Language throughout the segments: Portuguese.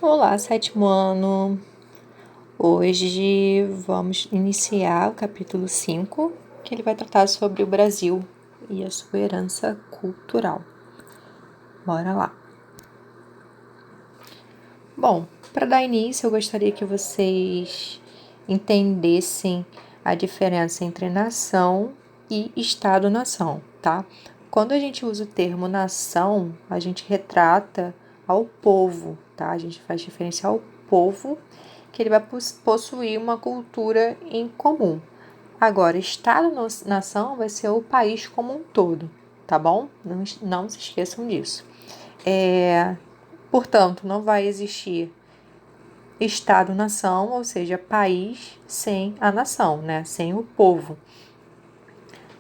Olá, sétimo ano! Hoje vamos iniciar o capítulo 5, que ele vai tratar sobre o Brasil e a sua herança cultural. Bora lá! Bom, para dar início, eu gostaria que vocês entendessem a diferença entre nação e Estado-nação, tá? Quando a gente usa o termo nação, a gente retrata ao povo, tá? A gente faz referência ao povo, que ele vai possuir uma cultura em comum. Agora, Estado-nação vai ser o país como um todo, tá bom? Não se esqueçam disso. Portanto, não vai existir Estado-nação, ou seja, país sem a nação, né? Sem o povo.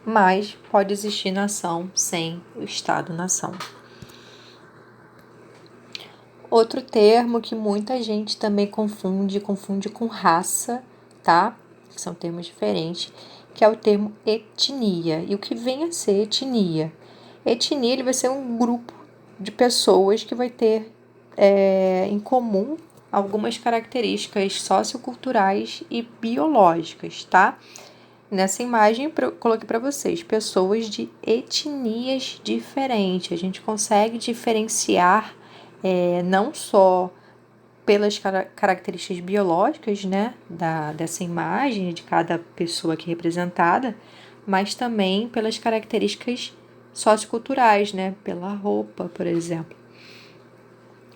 Mas pode existir nação sem o Estado-nação. Outro termo que muita gente também confunde com raça, tá? Que são termos diferentes, que é o termo etnia. E o que vem a ser etnia? Etnia ele vai ser um grupo de pessoas que vai ter em comum algumas características socioculturais e biológicas, tá? Nessa imagem, eu coloquei para vocês pessoas de etnias diferentes. A gente consegue diferenciar não só pelas características biológicas, né, dessa imagem de cada pessoa aqui representada, mas também pelas características socioculturais, né, pela roupa, por exemplo.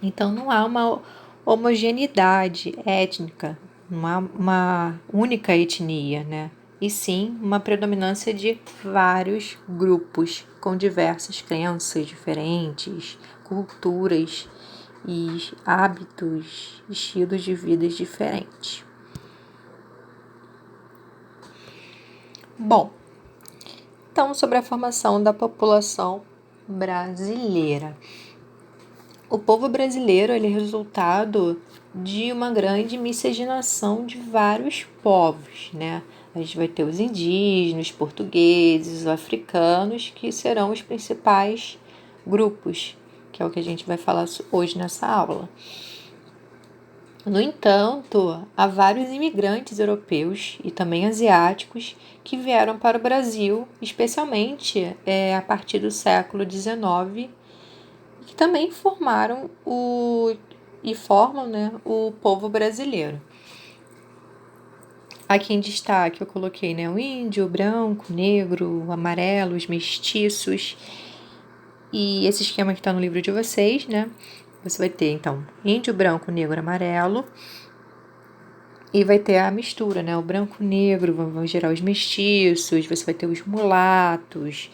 Então, não há uma homogeneidade étnica, não há uma única etnia, né? E sim uma predominância de vários grupos com diversas crenças diferentes, culturas e hábitos, estilos de vida diferentes. Bom, então sobre a formação da população brasileira. O povo brasileiro ele é resultado de uma grande miscigenação de vários povos, né? A gente vai ter os indígenas, os portugueses, os africanos, que serão os principais grupos, que é o que a gente vai falar hoje nessa aula. No entanto, há vários imigrantes europeus e também asiáticos que vieram para o Brasil, especialmente a partir do século XIX, que também formaram e formam, né, o povo brasileiro. Aqui em destaque eu coloquei, né, o índio, o branco, o negro, o amarelo, os mestiços. E esse esquema que está no livro de vocês, né? Você vai ter, então, índio, branco, negro, amarelo. E vai ter a mistura, né? O branco, negro, vão gerar os mestiços, você vai ter os mulatos,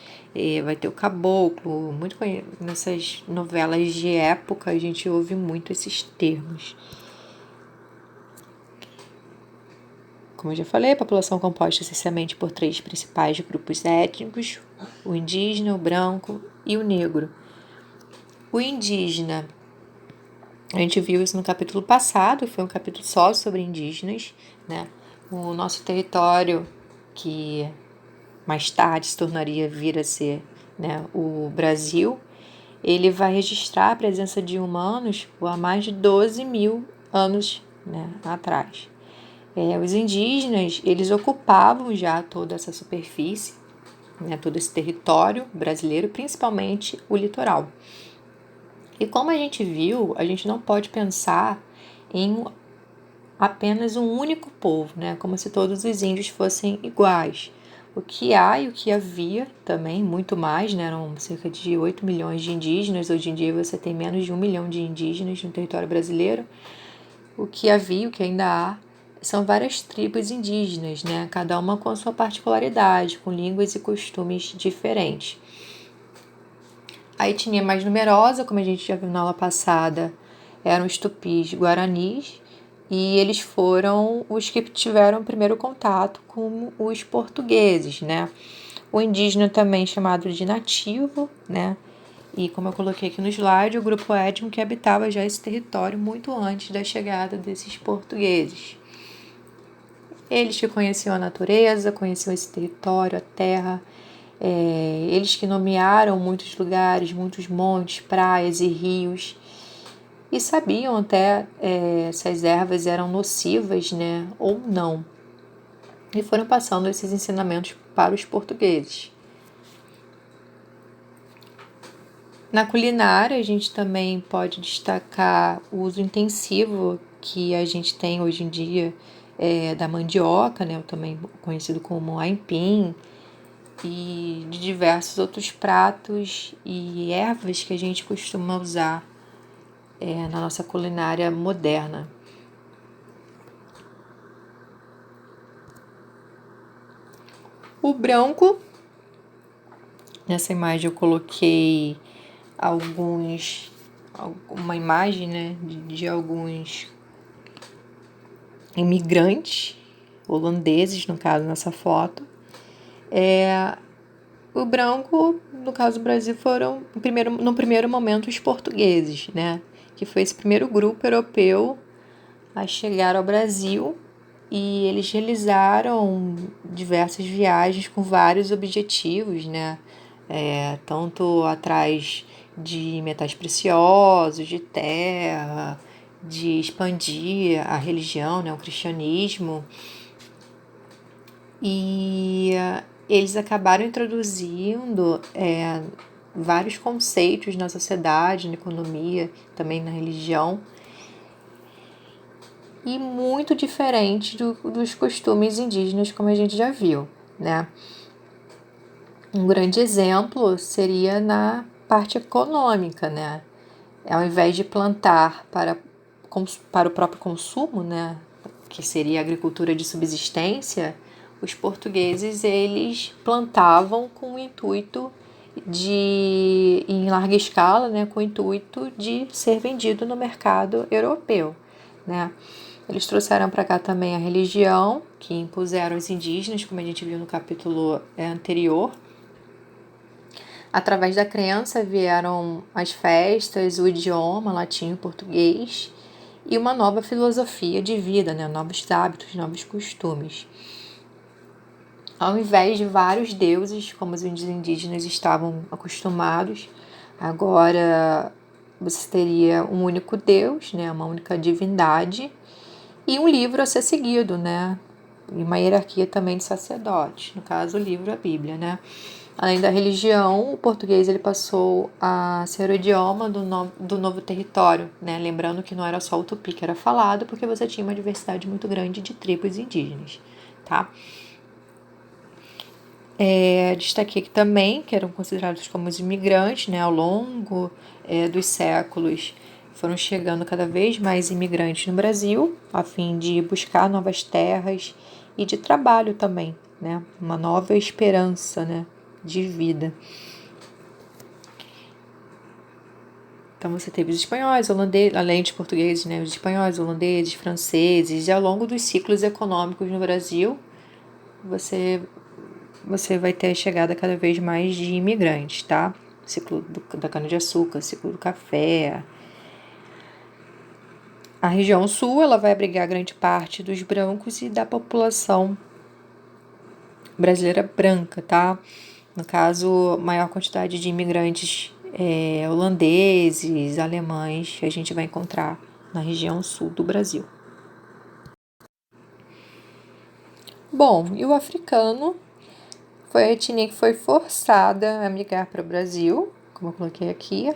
vai ter o caboclo. Muito nessas novelas de época a gente ouve muito esses termos. Como eu já falei, a população composta essencialmente por 3 principais grupos étnicos: o indígena, o branco e o negro. O indígena, a gente viu isso no capítulo passado, foi um capítulo só sobre indígenas, né? O nosso território, que mais tarde se tornaria vir a ser, né, o Brasil, ele vai registrar a presença de humanos há mais de 12 mil anos, né, atrás. Os indígenas, eles ocupavam já toda essa superfície, né, todo esse território brasileiro, principalmente o litoral. E como a gente viu, a gente não pode pensar em apenas um único povo, né, como se todos os índios fossem iguais. O que há e o que havia também, muito mais, né, eram cerca de 8 milhões de indígenas. Hoje em dia você tem menos de 1 milhão de indígenas no território brasileiro. O que havia, o que ainda há, são várias tribos indígenas, né? Cada uma com a sua particularidade, com línguas e costumes diferentes. A etnia mais numerosa, como a gente já viu na aula passada, eram os tupis guaranis, e eles foram os que tiveram o primeiro contato com os portugueses, né? O indígena também chamado de nativo, né? E como eu coloquei aqui no slide, o grupo étnico que habitava já esse território muito antes da chegada desses portugueses. Eles que conheciam a natureza, conheciam esse território, a terra, eles que nomearam muitos lugares, muitos montes, praias e rios. e sabiam até se as ervas eram nocivas, né, ou não. E foram passando esses ensinamentos para os portugueses. Na culinária, a gente também pode destacar o uso intensivo que a gente tem hoje em dia da mandioca, né, também conhecido como aipim, e de diversos outros pratos e ervas que a gente costuma usar na nossa culinária moderna. O branco, nessa imagem eu coloquei uma imagem, né, de alguns imigrantes holandeses, no caso, nessa foto. O branco, no caso do Brasil, foram, no primeiro momento, os portugueses, né, que foi esse primeiro grupo europeu a chegar ao Brasil, e eles realizaram diversas viagens com vários objetivos, né, tanto atrás de metais preciosos, de terra, de expandir a religião, né, o cristianismo, e eles acabaram introduzindo vários conceitos na sociedade, na economia, também na religião, e muito diferente dos costumes indígenas, como a gente já viu, né? Um grande exemplo seria na parte econômica, né? Ao invés de plantar para o próprio consumo, né? Que seria a agricultura de subsistência, os portugueses eles plantavam com o intuito em larga escala, né? Com o intuito de ser vendido no mercado europeu, né? Eles trouxeram para cá também a religião, que impuseram os indígenas, como a gente viu no capítulo anterior. Através da crença vieram as festas, o idioma latim e português e uma nova filosofia de vida, né? Novos hábitos, novos costumes. Ao invés de vários deuses, como os indígenas estavam acostumados, agora você teria um único Deus, né? Uma única divindade, e um livro a ser seguido, né? E uma hierarquia também de sacerdotes, no caso o livro, a Bíblia, né? Além da religião, o português ele passou a ser o idioma do novo território, né? Lembrando que não era só o tupi que era falado, porque você tinha uma diversidade muito grande de tribos indígenas, tá? Destaquei aqui também que eram considerados como os imigrantes, né? Ao longo dos séculos, foram chegando cada vez mais imigrantes no Brasil, a fim de buscar novas terras e de trabalho também, né? Uma nova esperança, né? De vida. Então você teve os espanhóis, holandeses, além dos portugueses, né? Os espanhóis, holandeses, franceses, e ao longo dos ciclos econômicos no Brasil, você vai ter a chegada cada vez mais de imigrantes, tá? Ciclo da cana-de-açúcar, ciclo do café. A região sul, ela vai abrigar grande parte dos brancos e da população brasileira branca, tá? No caso, maior quantidade de imigrantes holandeses, alemães, a gente vai encontrar na região sul do Brasil. Bom, e o africano foi a etnia que foi forçada a migrar para o Brasil, como eu coloquei aqui,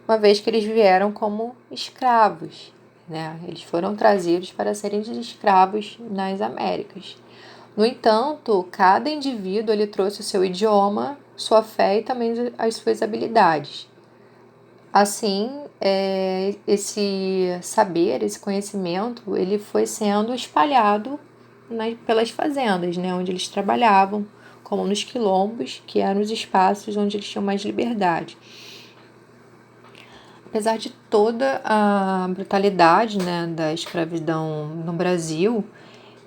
uma vez que eles vieram como escravos, né? Eles foram trazidos para serem escravos nas Américas. No entanto, cada indivíduo ele trouxe o seu idioma, sua fé e também as suas habilidades. Assim, esse saber, esse conhecimento, ele foi sendo espalhado pelas fazendas, né, onde eles trabalhavam, como nos quilombos, que eram os espaços onde eles tinham mais liberdade. Apesar de toda a brutalidade, né, da escravidão no Brasil,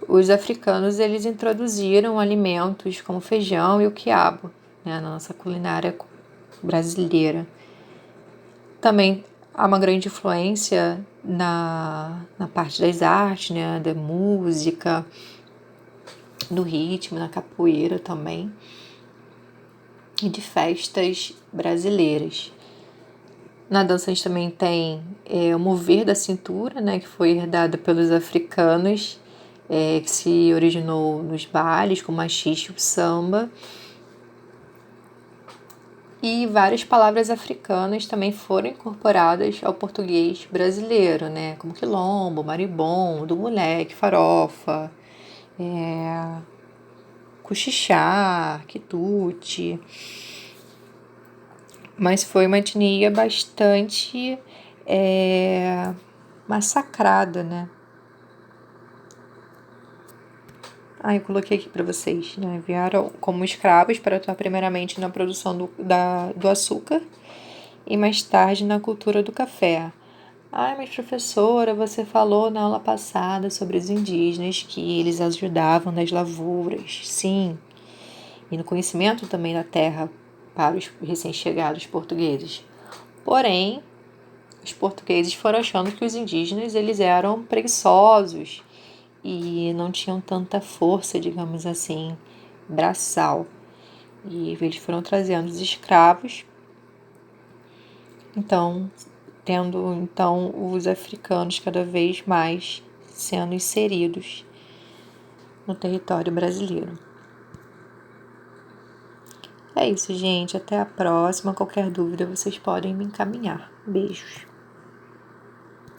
os africanos eles introduziram alimentos como feijão e o quiabo, né, na nossa culinária brasileira. Também há uma grande influência na parte das artes, né, da música, do ritmo, na capoeira também, e de festas brasileiras. Na dança a gente também tem o mover da cintura, né, que foi herdado pelos africanos, que se originou nos bailes, como o machixe e o samba. E várias palavras africanas também foram incorporadas ao português brasileiro, né, como quilombo, maribondo, moleque, farofa, cochichar, quitute. Mas foi uma etnia bastante massacrada, né? Eu coloquei aqui para vocês, né? Vieram como escravos para atuar primeiramente na produção do açúcar e mais tarde na cultura do café. Mas professora, você falou na aula passada sobre os indígenas que eles ajudavam nas lavouras. Sim, e no conhecimento também da terra para os recém-chegados portugueses. Porém, os portugueses foram achando que os indígenas eles eram preguiçosos e não tinham tanta força, digamos assim, braçal. E eles foram trazendo os escravos, tendo os africanos cada vez mais sendo inseridos no território brasileiro. É isso, gente. Até a próxima. Qualquer dúvida, vocês podem me encaminhar. Beijos.